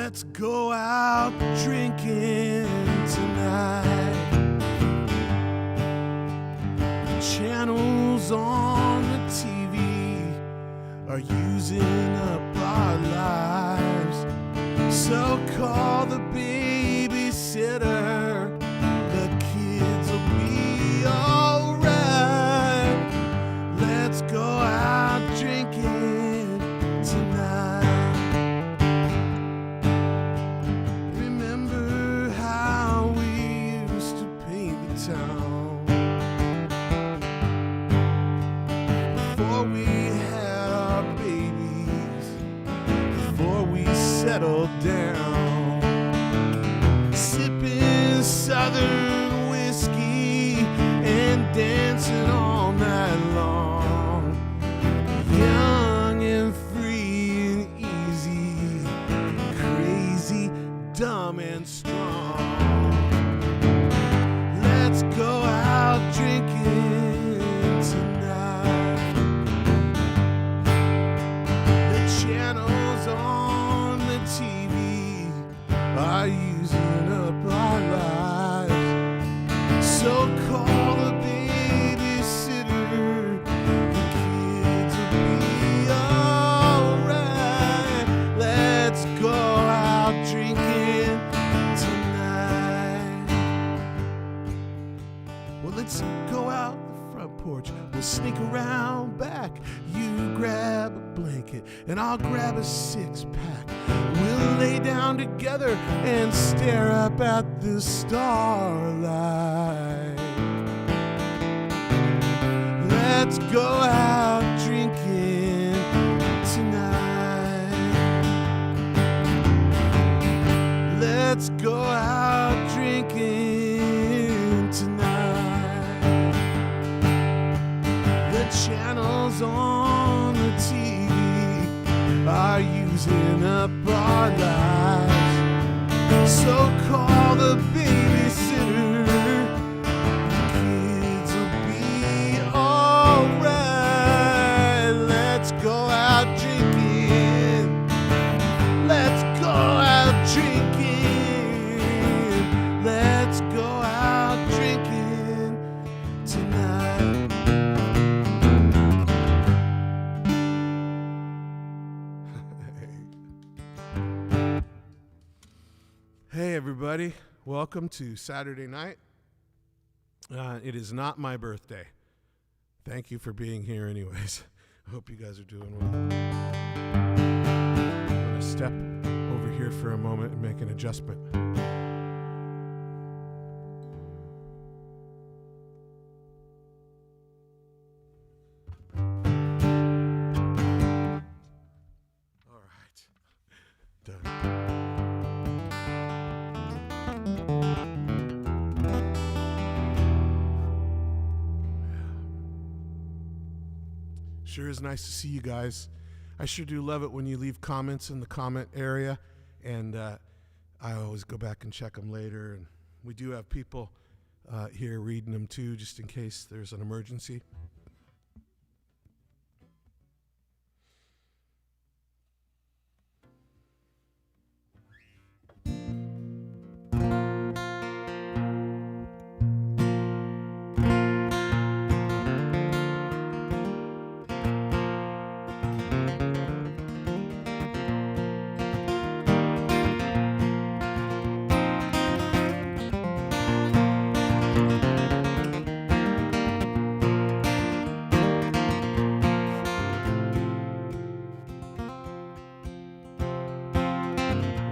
Let's go out drinking tonight. The channels on the TV are using up our lives. So call the babysitter. The kids will be alright. Let's go out drinking tonight. Remember how we used to paint the town before we had our babies, before we settled down, sipping Southern whiskey and dancing all night long, young and free and easy, crazy, dumb and strong. Let's go out drinking tonight. The channels on the TV are using up our lives. So call the babysitter. The kids will be alright. Let's go out drinking tonight. Well, let's go out the front porch. We'll sneak around back. You grab a blanket and I'll grab a six-pack. We'll lay down together and stare up at the starlight. Let's go out drinking tonight. Let's go out drinking tonight. The channels on the TV are using up our lives. So call the babysitter. The kids will be alright. Let's go out drinking. Let's go out drinking. Let's go out drinking tonight. Hey everybody, welcome to Saturday night. It is not my birthday. Thank you for being here anyways. I hope you guys are doing well. I'm going to step over here for a moment and make an adjustment. All right, done. Sure is nice to see you guys. I sure do love it when you leave comments in the comment area, and I always go back and check them later. And we do have people here reading them too, just in case there's an emergency.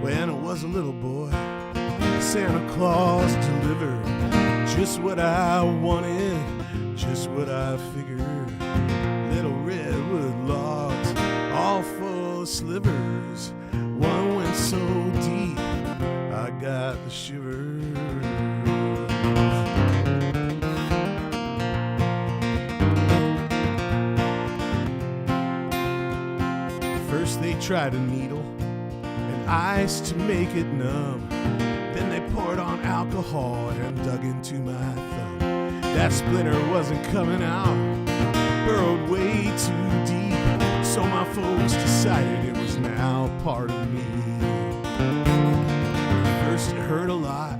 When I was a little boy, Santa Claus delivered just what I wanted, just what I figured. Little redwood logs, all full of slivers. One went so deep, I got the shivers. First they tried a needle and ice to make it numb. Then they poured on alcohol and dug into my thumb. That splinter wasn't coming out, burrowed way too deep. So my folks decided it was now part of me. hurt a lot,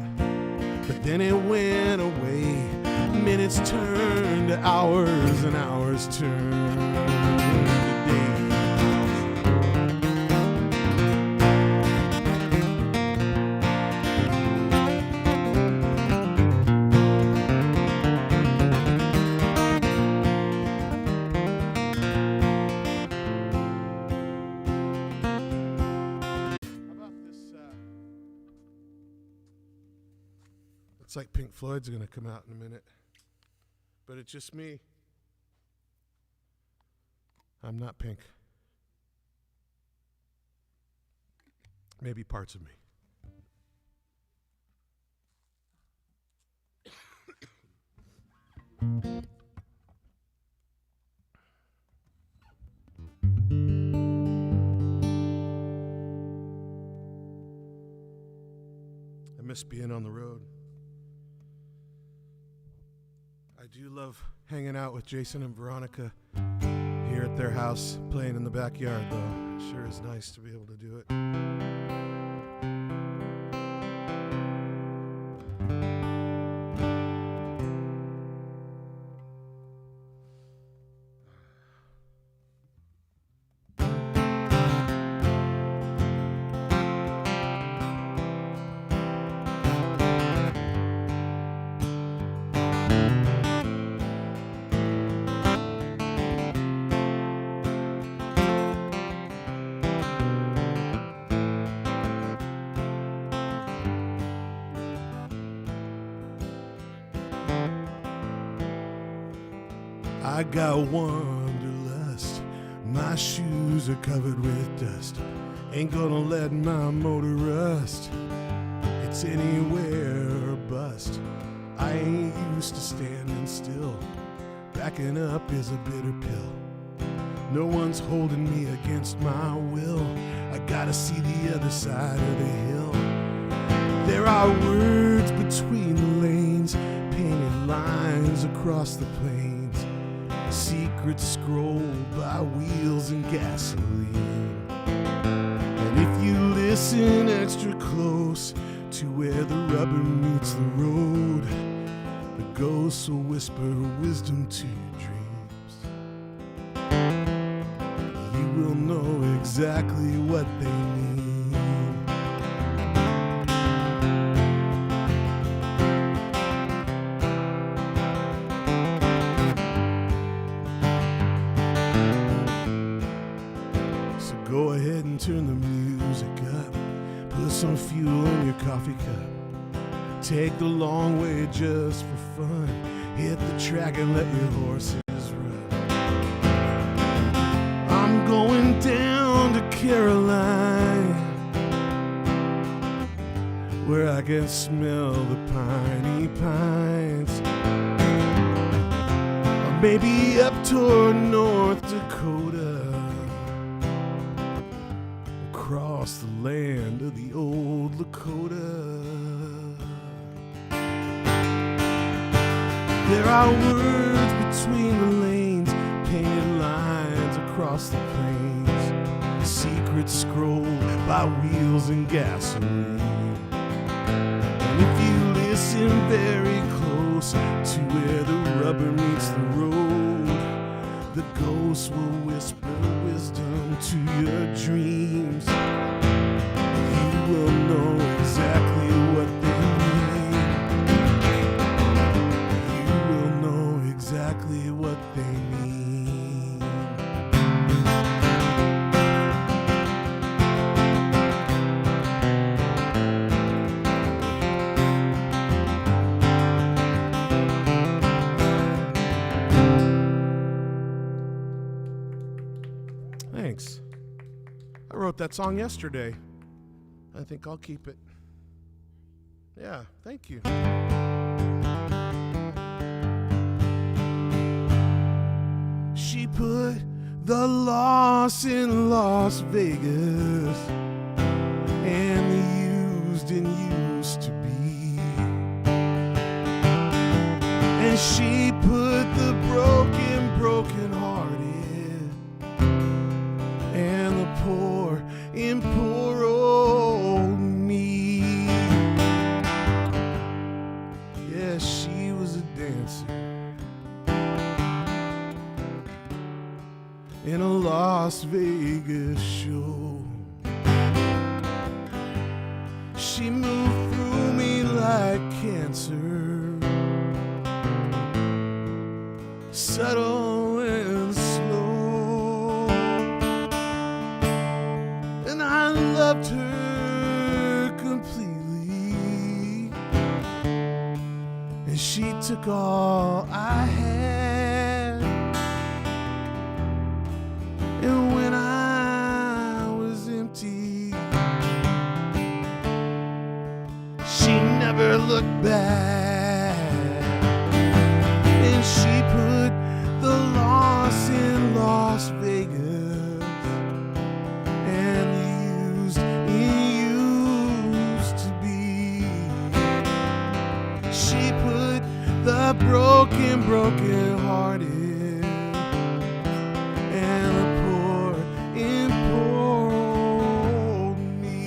but then it went away. Minutes turned to hours, and hours turned to days. It's like Pink Floyd's going to come out in a minute. But it's just me. I'm not Pink. Maybe parts of me. I miss being on the road. I do love hanging out with Jason and Veronica here at their house, playing in the backyard, though. It sure is nice to be able to do it. I got wanderlust, my shoes are covered with dust. Ain't gonna let my motor rust. It's anywhere or bust. I ain't used to standing still. Backing up is a bitter pill. No one's holding me against my will. I gotta see the other side of the hill. There are words between the lanes, painted lines across the plains. Secrets scrolled by wheels and gasoline. And if you listen extra close to where the rubber meets the road, the ghosts will whisper wisdom to your dreams. You will know exactly what they mean. Go ahead and turn the music up. Put some fuel in your coffee cup. Take the long way just for fun. Hit the track and let your horses run. I'm going down to Caroline, where I can smell the piney pines. Or maybe up toward North Dakota, across the land of the old Lakota. There are words between the lanes, painted lines across the plains. Secrets scrolled by wheels and gasoline. And if you listen very close to where the rubber meets the road, the ghosts will whisper wisdom to your dreams. You will know exactly what they mean. You will know exactly what they mean. Thanks. I wrote that song yesterday. I think I'll keep it. Yeah, thank you. She put the loss in Las Vegas and the used in used to be. And she put the broken hearted and the poor in poor old me. Las Vegas show. She moved through me like cancer, subtle and slow, and I loved her completely, and she took all I had, and when I was empty, she never looked back, and she put the loss in Las Vegas, and used to be. She put the broken hearted and the poor in poor old me.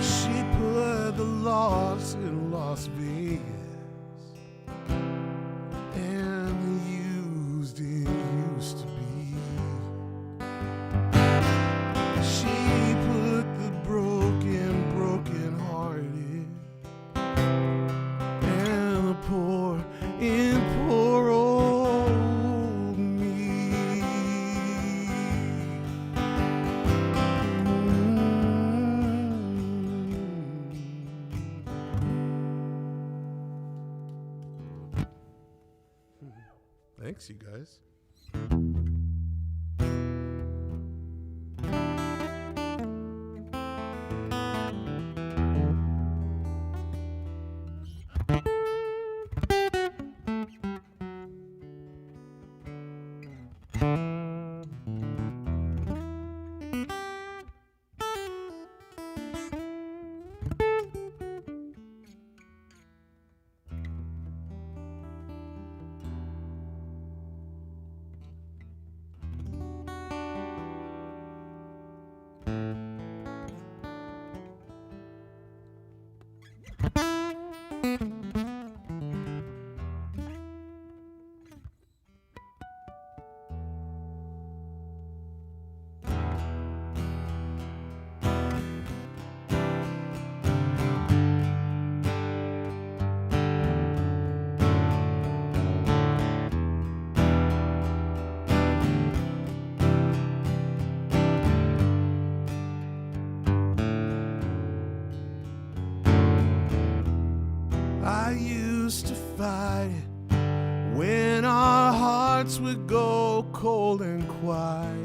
She put the loss in Las Vegas and used to be. She put the broken hearted and the poor in poor old me. Thanks, you guys. I used to fight it when our hearts would go cold and quiet,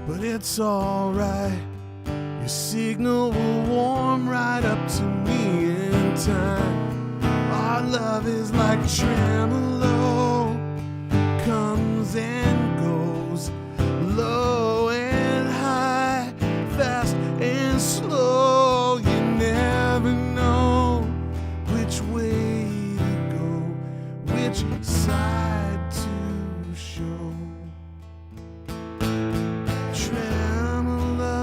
but it's alright. Your signal will warm right up to me in time. Our love is like tremolo, comes and goes, low and high, fast and slow. You never know which way to go, which side to show. Tremolo.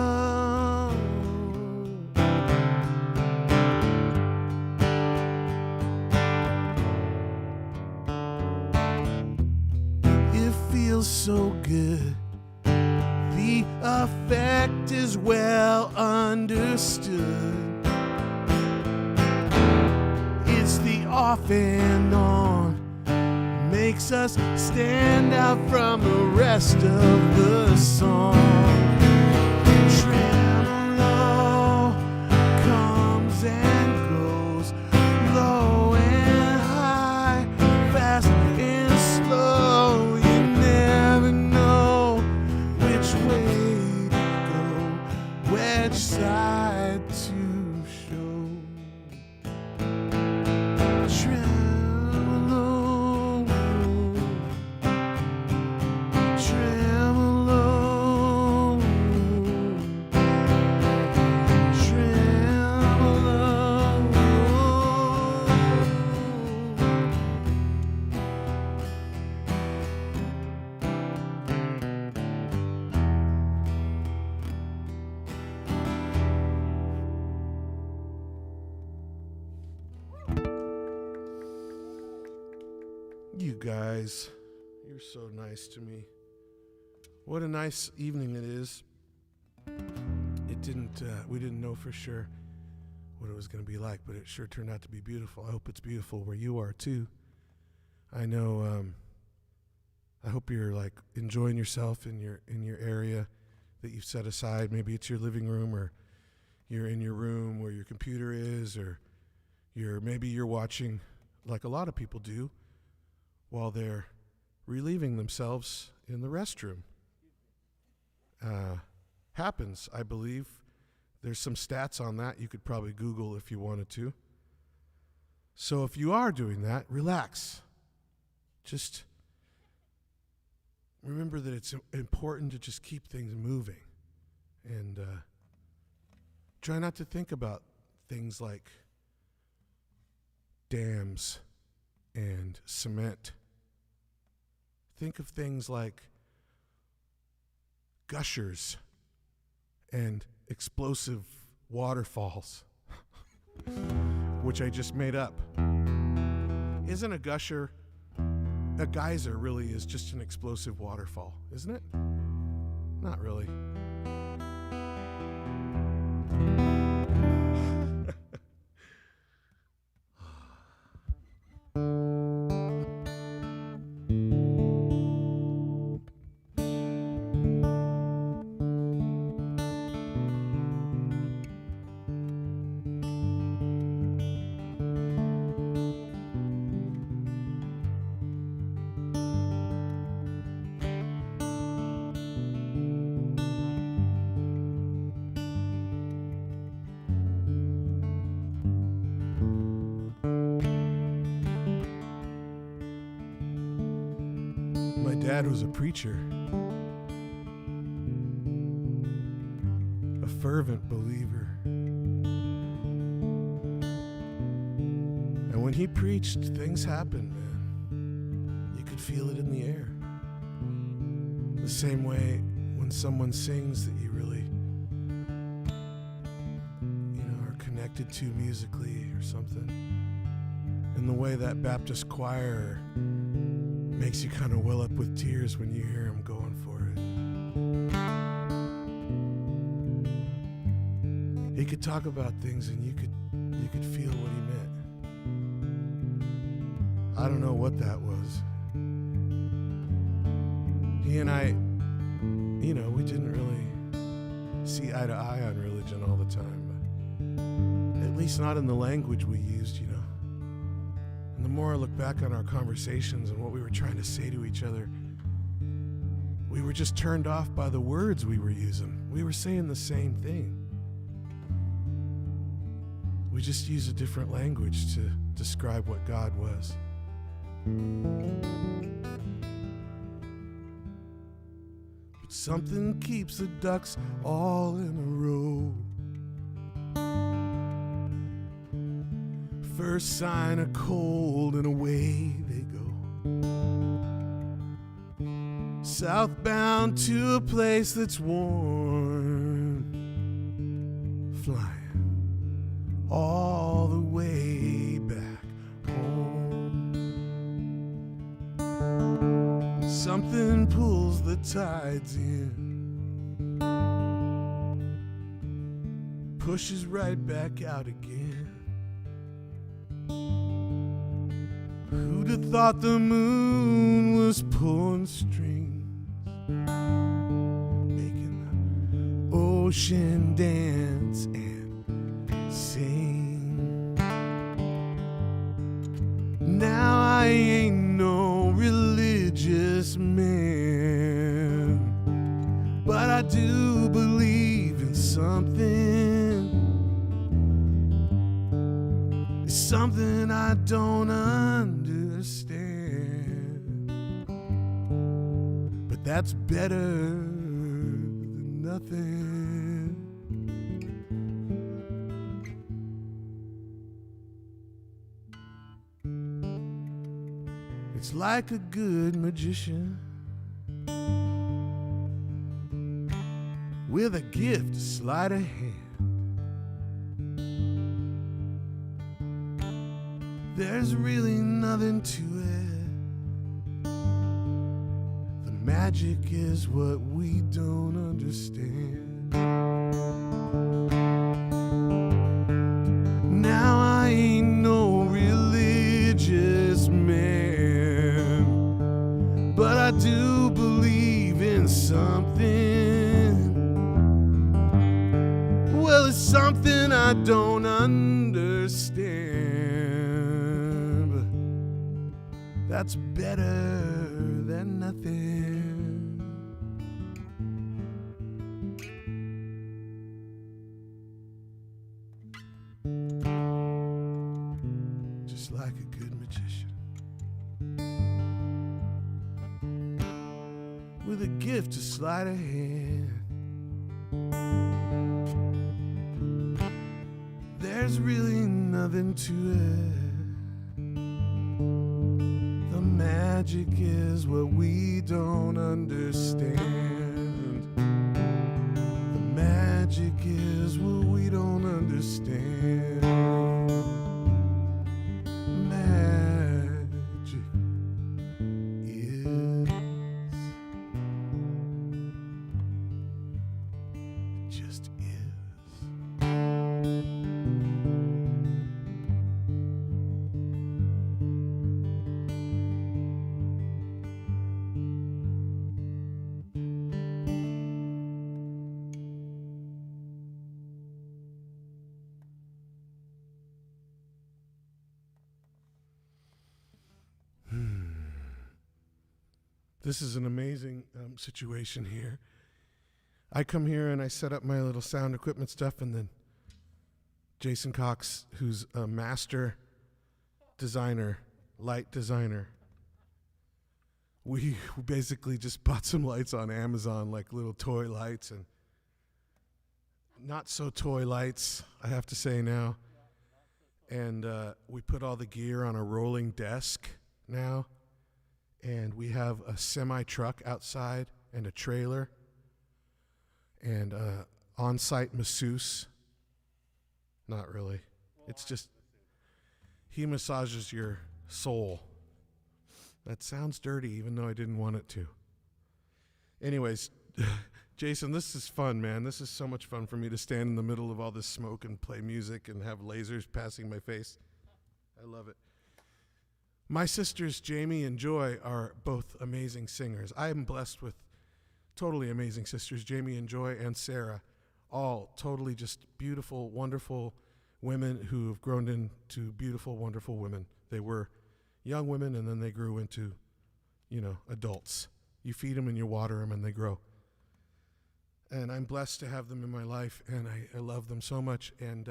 It feels so good. The effect is well understood. It's the off and on, makes us stand out from the rest of the song. Tremolo comes and goes, low and high, fast and slow. You never know which way to go, which side to show. Tremolo, tremolo. You guys, you're so nice to me. What a nice evening it is. We didn't know for sure what it was going to be like, but it sure turned out to be beautiful. I hope it's beautiful where you are too. I know, I hope you're like enjoying yourself in your area that you've set aside. Maybe it's your living room, or you're in your room where your computer is, or maybe you're watching like a lot of people do while they're relieving themselves in the restroom. Happens, I believe. There's some stats on that you could probably Google if you wanted to. So if you are doing that, relax. Just remember that it's important to just keep things moving. And try not to think about things like dams and cement. Think of things like gushers and explosive waterfalls, which I just made up. Isn't a geyser really is just an explosive waterfall, isn't it? Not really. Dad was a preacher, a fervent believer. And when he preached, things happened, man. You could feel it in the air. The same way when someone sings that you really, are connected to musically or something. And the way that Baptist choir makes you kind of well up with tears when you hear him going for it. He could talk about things and you could feel what he meant. I don't know what that was. He and I, we didn't really see eye to eye on religion all the time. At least not in the language we used, And the more I look back on our conversations and what we were trying to say to each other, we were just turned off by the words we were using. We were saying the same thing. We just use a different language to describe what God was. But something keeps the ducks all in a row. First sign of cold and away they go. Southbound to a place that's warm. Flying all the way back home. Something pulls the tides in. Pushes right back out again. Who'd have thought the moon was pulling strings, making the ocean dance and sing. Now I ain't no religious man, but I do believe in something. Something I don't understand, but that's better than nothing. It's like a good magician with a gift of sleight of hand. There's really nothing to it magic is what we don't understand. Now I ain't no religious man, but I do believe in something. Well, it's something I don't understand, but that's better than nothing. Just like a good magician, with a gift to sleight of hand. There's really nothing to it. The magic is what we don't understand. The magic is what we don't understand. Magic is. It just is. This is an amazing situation here. I come here and I set up my little sound equipment stuff, and then Jason Cox, who's a master designer, light designer, we basically just bought some lights on Amazon, like little toy lights, and not so toy lights, I have to say now. And we put all the gear on a rolling desk now. And we have a semi-truck outside and a trailer and a on-site masseuse. Not really. It's just, he massages your soul. That sounds dirty, even though I didn't want it to. Anyways, Jason, this is fun, man. This is so much fun for me to stand in the middle of all this smoke and play music and have lasers passing my face. I love it. My sisters, Jamie and Joy, are both amazing singers. I am blessed with totally amazing sisters, Jamie and Joy and Sarah, all totally just beautiful, wonderful women who have grown into beautiful, wonderful women. They were young women, and then they grew into, adults. You feed them and you water them, and they grow. And I'm blessed to have them in my life, and I love them so much. And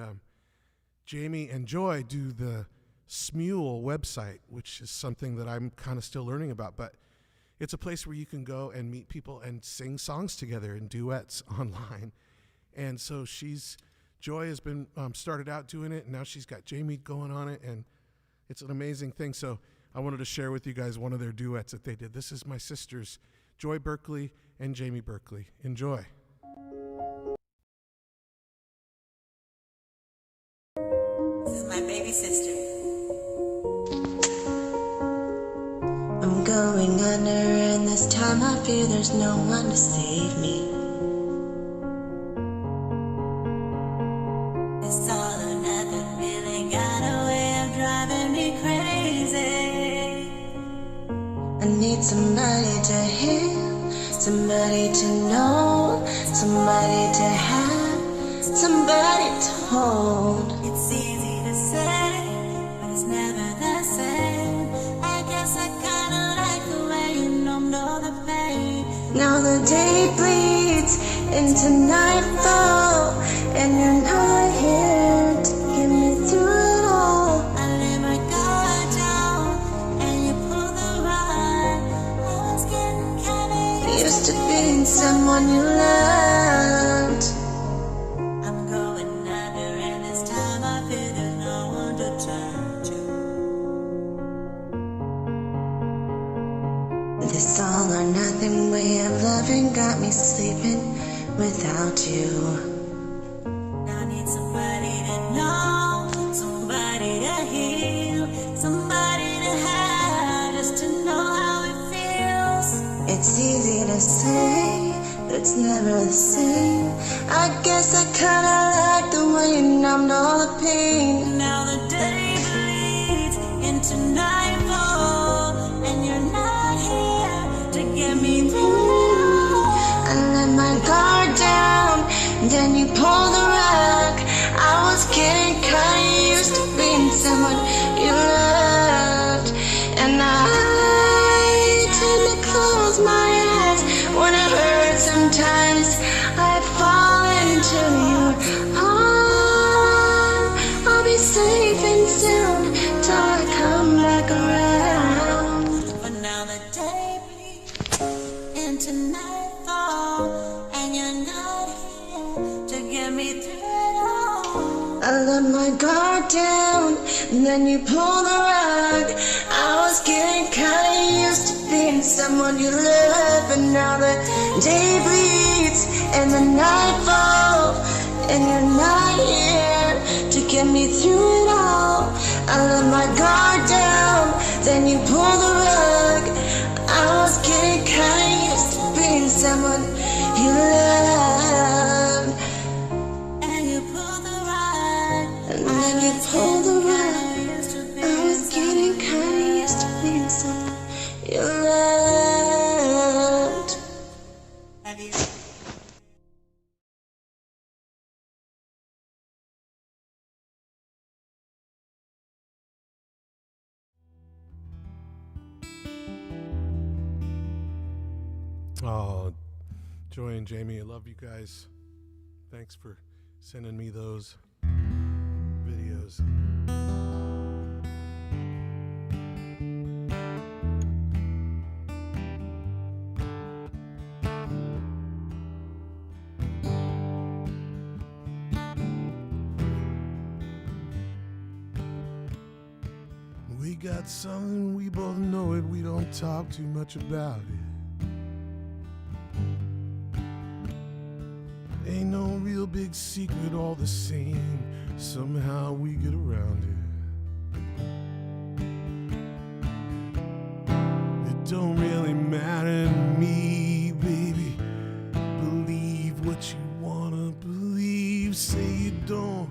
Jamie and Joy do the Smule website, which is something that I'm kind of still learning about, but it's a place where you can go and meet people and sing songs together in duets online. And so Joy has been started out doing it, and now she's got Jamie going on it, and it's an amazing thing. So I wanted to share with you guys one of their duets that they did. This is my sisters, Joy Berkley and Jamie Berkley. Enjoy. This is my baby sister. I'm going under, and this time I fear there's no one to save me. This all or nothing feeling got a way of driving me crazy. I need somebody to heal, somebody to know, somebody to have, somebody to hold. It's easy to say, but it's never the same. I guess I kinda like the way you know the pain. Now the day bleeds into nightfall, and you're not here to get me through it all. I lay my guard down, and you pull the rug. I was getting kinda used to being someone you loved. I'm going under, and this time I feel there's no one to turn to. This all or nothing way of loving got me sleeping without you. I need somebody to know, somebody to heal, somebody to have, just to know how it feels. It's It's easy to say, but it's never the same. I guess I kinda like the way you numbed all the pain. Now the day bleeds into nightfall, and you're not here to get me through. I let my guard down, then you pulled the rug. I was getting kinda used to being someone you loved, and I tend to close my eyes when it hurts. Sometimes I fall into your arms. I'll be safe and sound till I come back around. But now the day bleeds into nightfall, and you're not here to get me through it all. I let my guard down, and then you pulled the rug. I was getting kinda used to being someone you love, and now the day bleeds and the night falls, and you're not here to get me through it all. I let my guard down, then you pulled the rug. I was getting kinda used to being someone you loved, and you pulled the rug, and then you pulled the rug. I was getting kinda used to being someone you loved. Have you? Oh, Joy and Jamie, I love you guys. Thanks for sending me those videos. We got something, we both know it, we don't talk too much about it. Ain't no real big secret, all the same, somehow we get around it. It don't really matter to me, baby. Believe what you wanna believe. Say you don't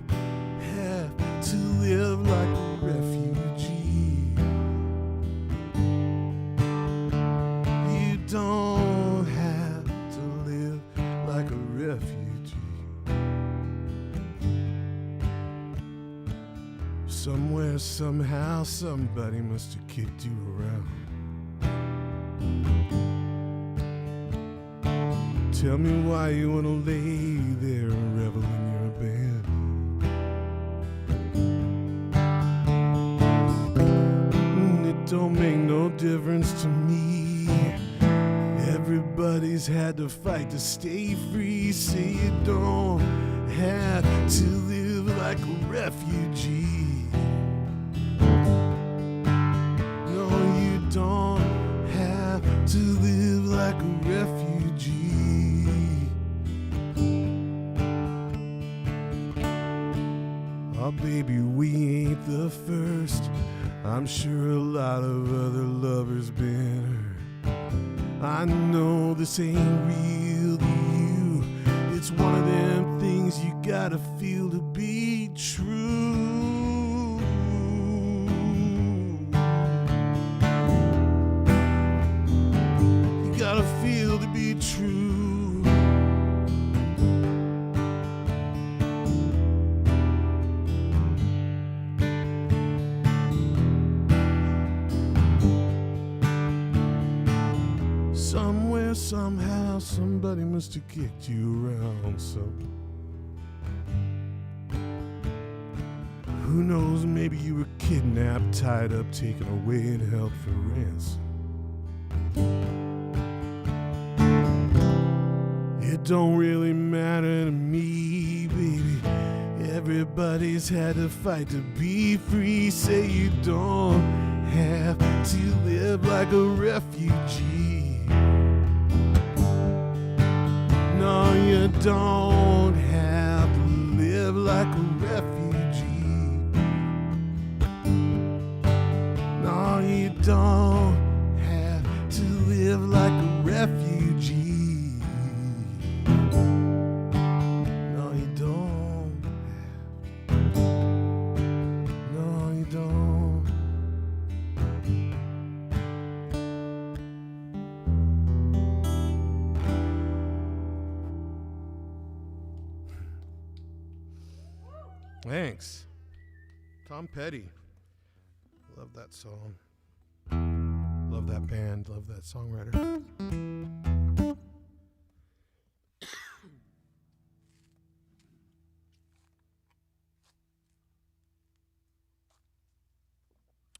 have to live like a refugee. You don't have to live like a refugee. Somewhere, somehow, somebody must have kicked you around. Tell me why you wanna lay there and revel in your bed. It don't make no difference to me. Everybody's had to fight to stay free. Say you don't have to live like a refugee. No, you don't have to live like a refugee. Oh, baby, we ain't the first. I'm sure a lot of other lovers been hurt. I know this ain't real to you. It's one of them things you gotta feel to be true. You gotta feel to be true. Somewhere, somehow, somebody must have kicked you around some. Who knows, maybe you were kidnapped, tied up, taken away, and held for ransom. It don't really matter to me, baby. Everybody's had to fight to be free. Say you don't have to live like a refugee. No, you don't have to live like a refugee. No, you don't have to live like a refugee. Thanks. Tom Petty. Love that song. Love that band. Love that songwriter.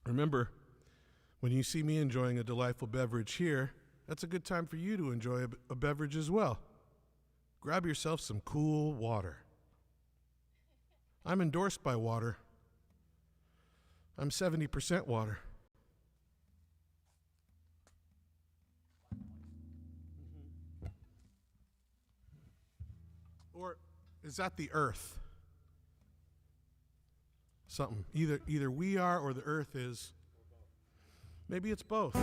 Remember, when you see me enjoying a delightful beverage here, that's a good time for you to enjoy a beverage as well. Grab yourself some cool water. I'm endorsed by water. I'm 70% water. Or is that the earth? Something. Either we are or the earth is. Maybe it's both.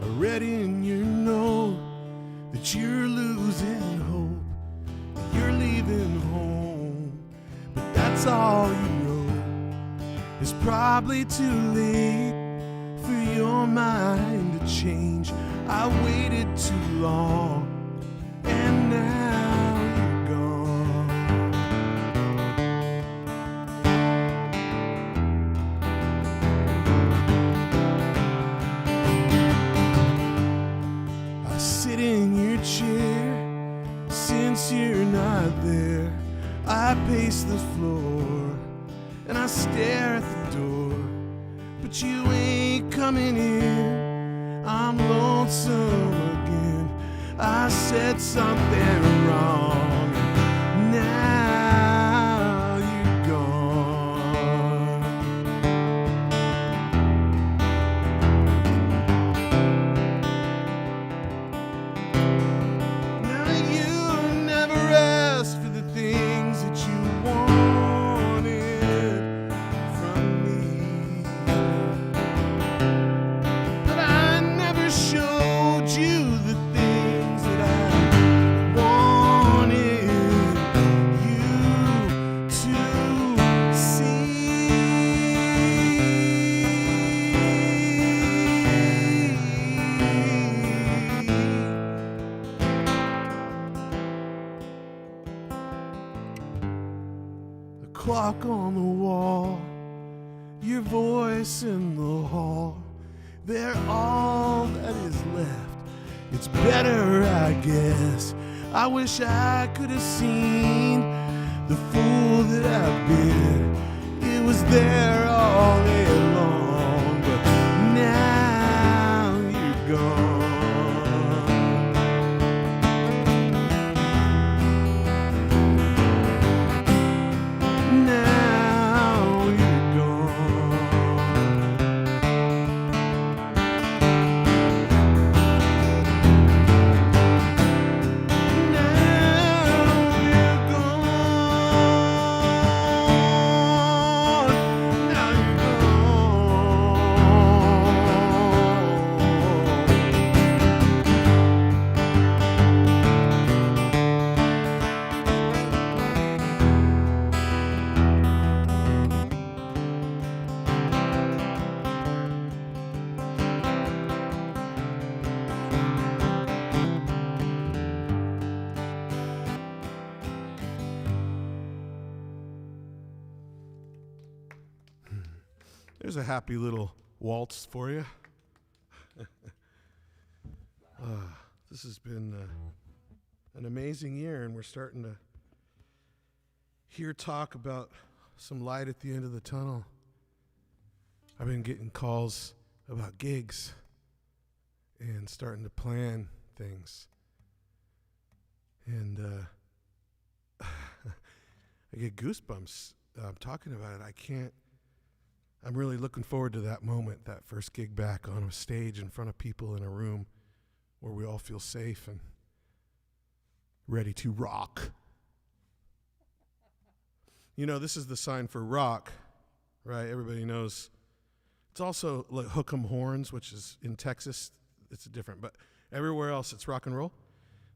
Already in your know that you're losing hope, that you're leaving home, but that's all you know. It's probably too late for your mind to change. I waited too long, and now you're gone. I sit in your chair since you're not there. I pace the floor and I stare at the door, but you ain't coming in. I'm lonesome again. I said something wrong, and now you're gone. Now you never asked for the things that you wanted from me, but I never showed you the things that I wanted you to see. The clock on the wall, your voice in the hall, they're all that is left. It's better, I guess. I wish I could have seen the fool that I've been. It was there all day long, but now you're gone. Now you're gone. Now you're gone. Now you're There's a happy little waltz for you. This has been an amazing year, and we're starting to hear talk about some light at the end of the tunnel. I've been getting calls about gigs and starting to plan things. And I get goosebumps talking about it. I'm really looking forward to that moment, that first gig back on a stage in front of people in a room where we all feel safe and ready to rock. You know, this is the sign for rock, right? Everybody knows. It's also like hook 'em horns, which is in Texas. It's different, but everywhere else it's rock and roll.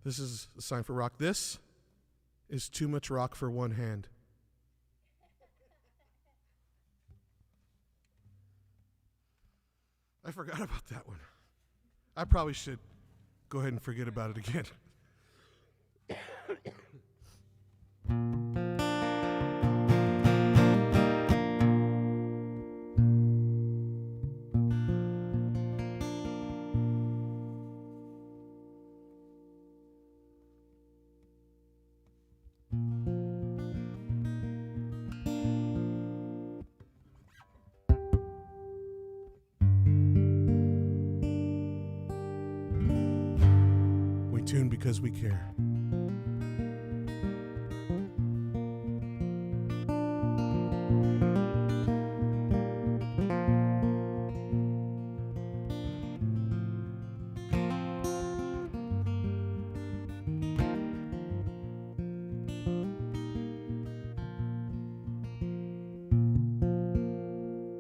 This is a sign for rock. This is too much rock for one hand. I forgot about that one. I probably should go ahead and forget about it again. Tune because we care.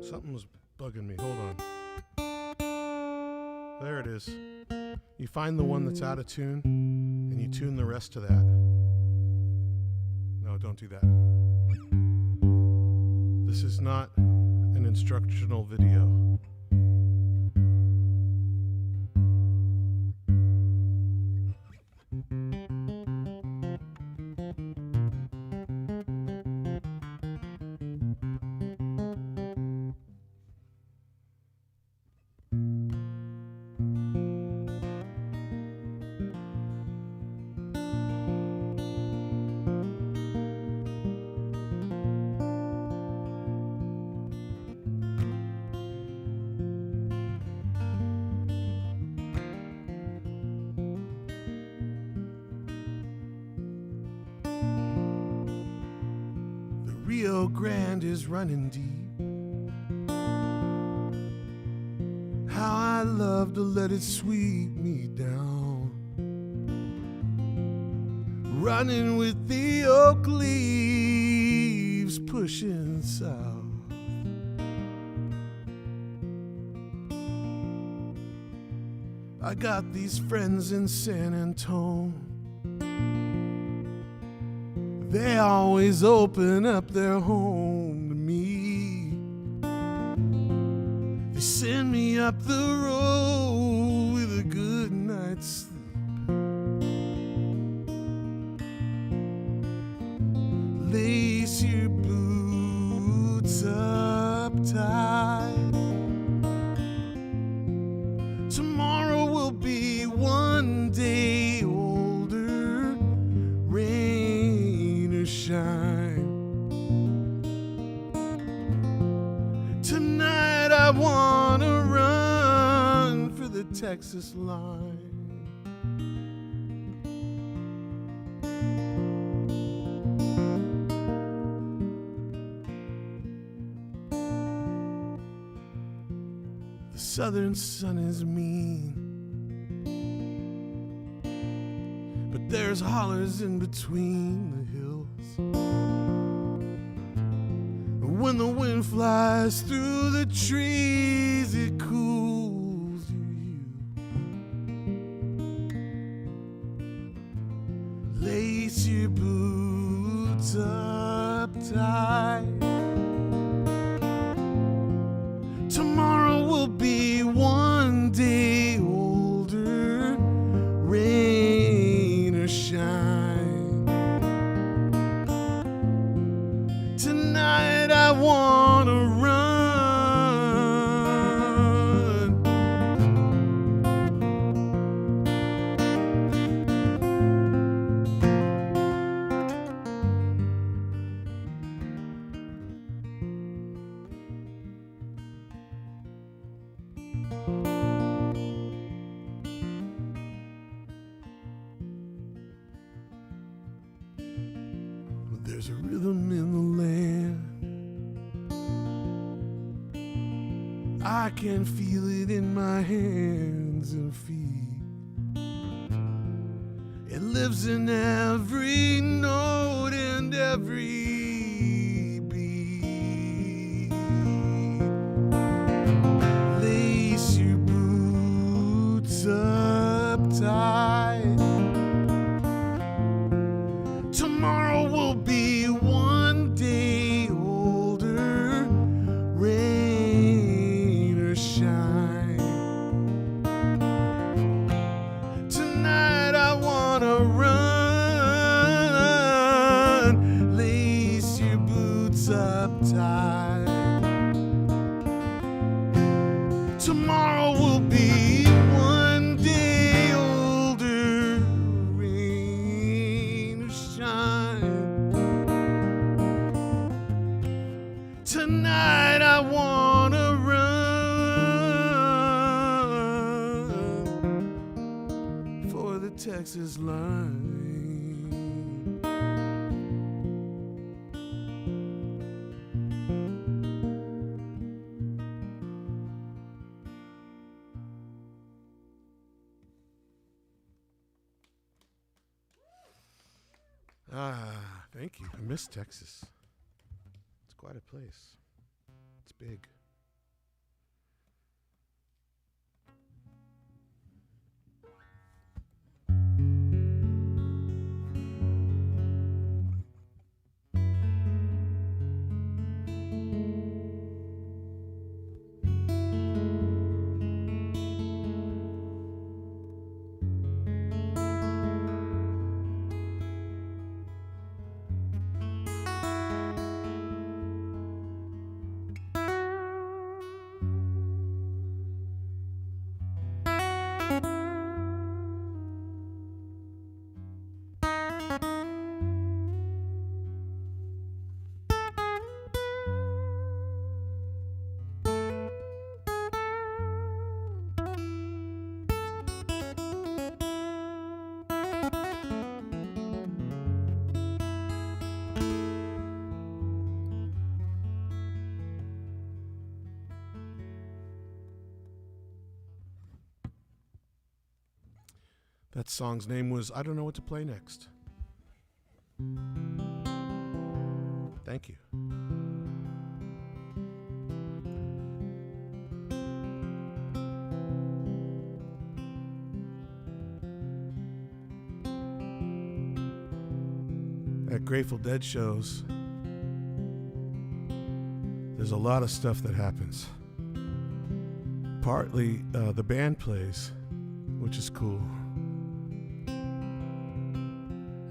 Something was bugging me. Hold on. There it is. You find the one that's out of tune, and you tune the rest to that. No, don't do that. This is not an instructional video. Rio Grande is running deep. How I love to let it sweep me down. Running with the oak leaves pushing south. I got these friends in San Antone. They always open up their home to me. They send me up the road with a good night's sleep. Lace your boots up tight. Tomorrow will be one day older. Rain or shine. Tonight I wanna run for the Texas line. The southern sun is mean, but there's hollers in between the hills. And when the wind flies through the trees, it cools your youth. Lace your boots up tight. Tomorrow will be one day older, rain or shine. Tonight I wanna run. There's a rhythm in the land. I can feel it in my hands and feet. It lives in every note and every beat. Lace your boots up tight. feels uptight. Tomorrow will be one day older, rain or shine. Tonight I wanna run for the Texas line. Thank you. I miss Texas. It's quite a place. It's big. That song's name was I Don't Know What to Play Next. Thank you. At Grateful Dead shows, there's a lot of stuff that happens. Partly the band plays, which is cool.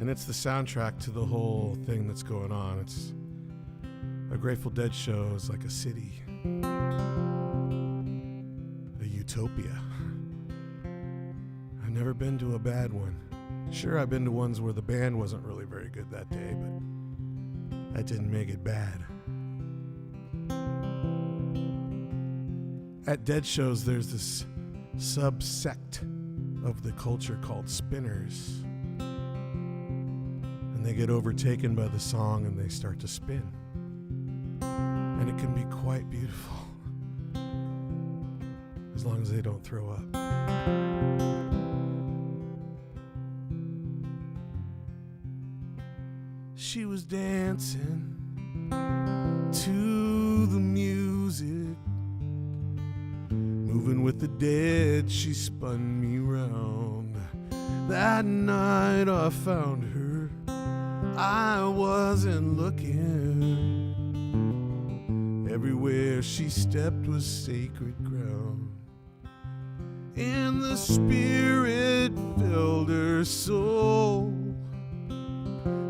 And it's the soundtrack to the whole thing that's going on. It's a Grateful Dead show is like a city, a utopia. I've never been to a bad one. Sure, I've been to ones where the band wasn't really very good that day, but that didn't make it bad. At Dead shows, there's this subsect of the culture called spinners. And they get overtaken by the song and they start to spin. And it can be quite beautiful. As long as they don't throw up. She was dancing to the music. Moving with the dead, she spun me round. That night I found her. I wasn't looking. Everywhere she stepped was sacred ground. And the spirit filled her soul.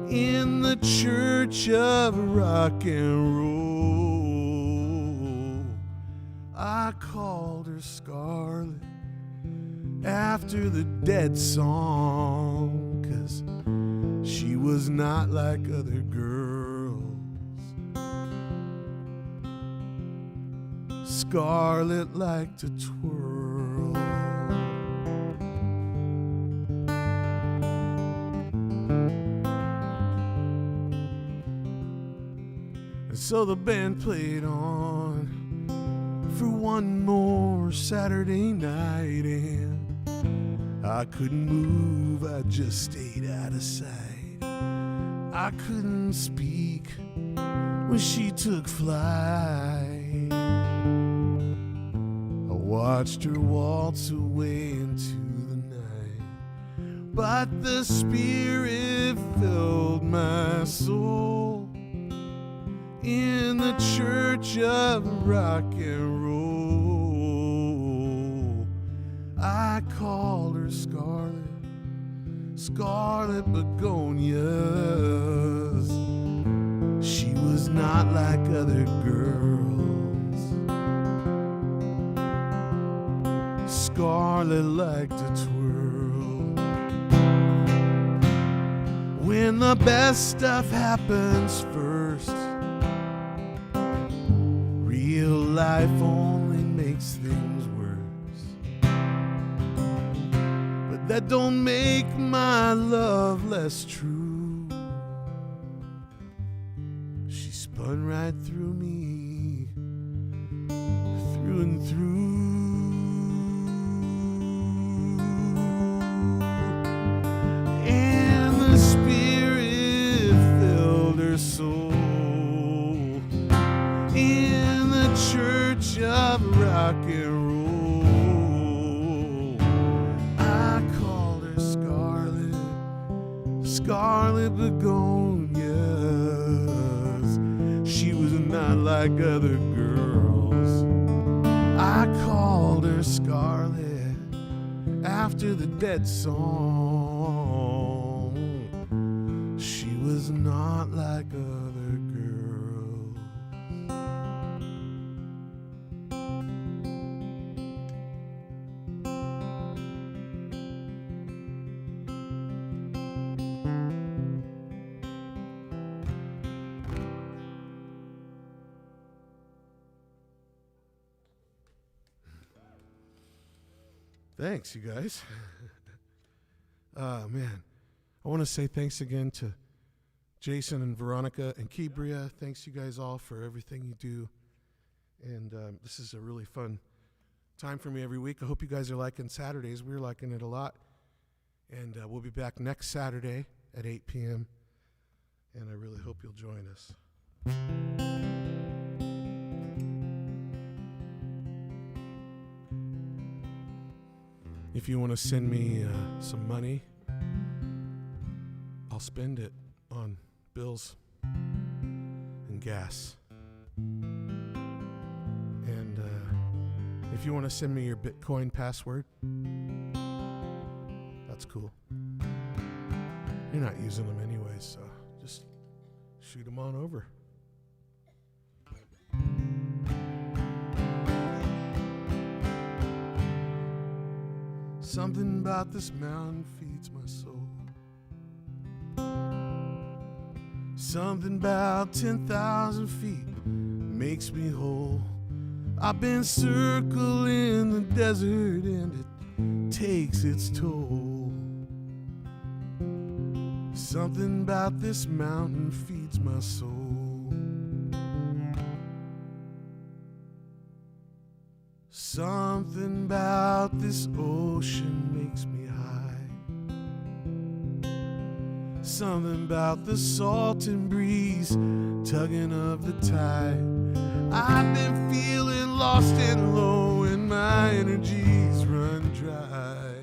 In the church of rock and roll, I called her Scarlet after the Dead song, 'cause she was not like other girls. Scarlet liked to twirl. And so the band played on for one more Saturday night, and I couldn't move, I just stayed out of sight. I couldn't speak when she took flight. I watched her waltz away into the night, but the spirit filled my soul. In the church of rock and roll, I called her Scarlet, Scarlet Begonias. She was not like other girls. Scarlet liked to twirl. When the best stuff happens first, real life only makes things worse. But that don't make my love less true. She spun right through me, through and through. And the spirit filled her soul in the church of rock and roll. I called her Scarlet, Scarlet Begonias. She was not like other girls. I called her Scarlet after the dead song. She was not like other girls. Thanks, you guys. Man, I want to say thanks again to Jason and Veronica and Kibria. Thanks, you guys, all for everything you do. And this is a really fun time for me every week. I hope you guys are liking Saturdays. We're liking it a lot. And we'll be back next Saturday at 8 p.m. And I really hope you'll join us. If you want to send me some money, I'll spend it on bills and gas. And if you want to send me your Bitcoin password, that's cool. You're not using them anyway, so just shoot them on over. Something about this mountain feeds my soul. Something about 10,000 feet makes me whole. I've been circling the desert and it takes its toll. Something about this mountain feeds my soul. Something about this ocean makes me high. Something about the salt and breeze tugging of the tide. I've been feeling lost and low and my energies run dry.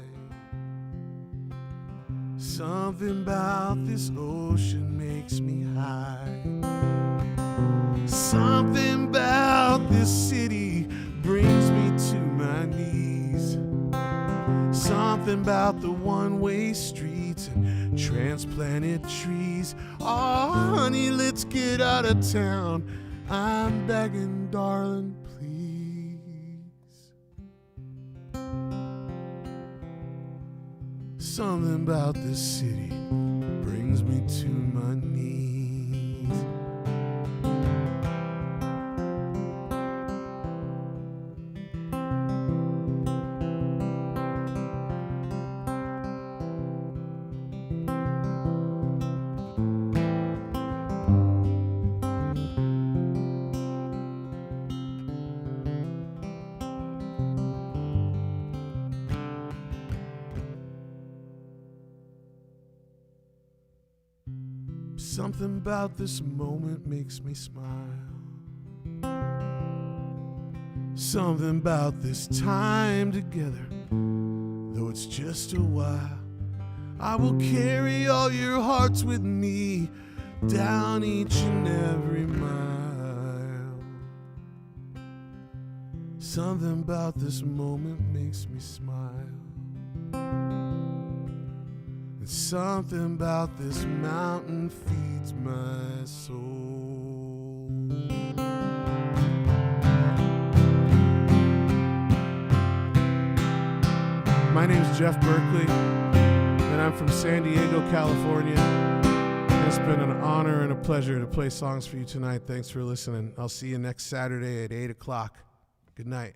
Something about this ocean makes me high. Something about this city brings me to my knees. Something about the one-way streets and transplanted trees. Oh, honey, let's get out of town. I'm begging, darling, please. Something about this city brings me to my knees. Something about this moment makes me smile. Something about this time together, though it's just a while. I will carry all your hearts with me down each and every mile. Something about this moment makes me smile. And something about this mountain feeds my soul. My name is Jeff Berkley, and I'm from San Diego, California. It's been an honor and a pleasure to play songs for you tonight. Thanks for listening. I'll see you next Saturday at 8 o'clock. Good night.